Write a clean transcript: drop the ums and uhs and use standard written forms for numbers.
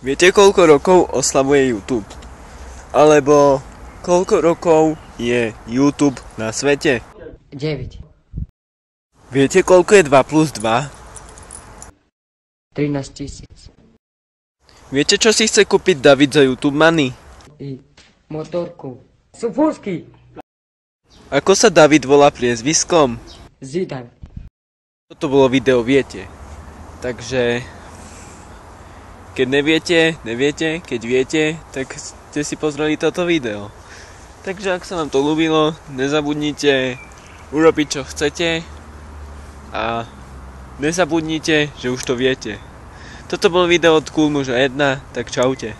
Viete, koľko rokov oslavuje YouTube? Alebo koľko rokov je YouTube na svete? 9. Viete, koľko je 2 plus 2? 13 000. Viete, čo si chce kúpiť David za YouTube Money? I motorku. Sú fúsky. Ako sa David volá priezviskom? Zidan. Toto bolo video, viete. Takže keď neviete, keď viete, tak ste si pozreli toto video. Takže ak sa vám to ľúbilo, nezabudnite urobiť čo chcete a nezabudnite, že už to viete. Toto bolo video od Cool Muža 1, tak čaute.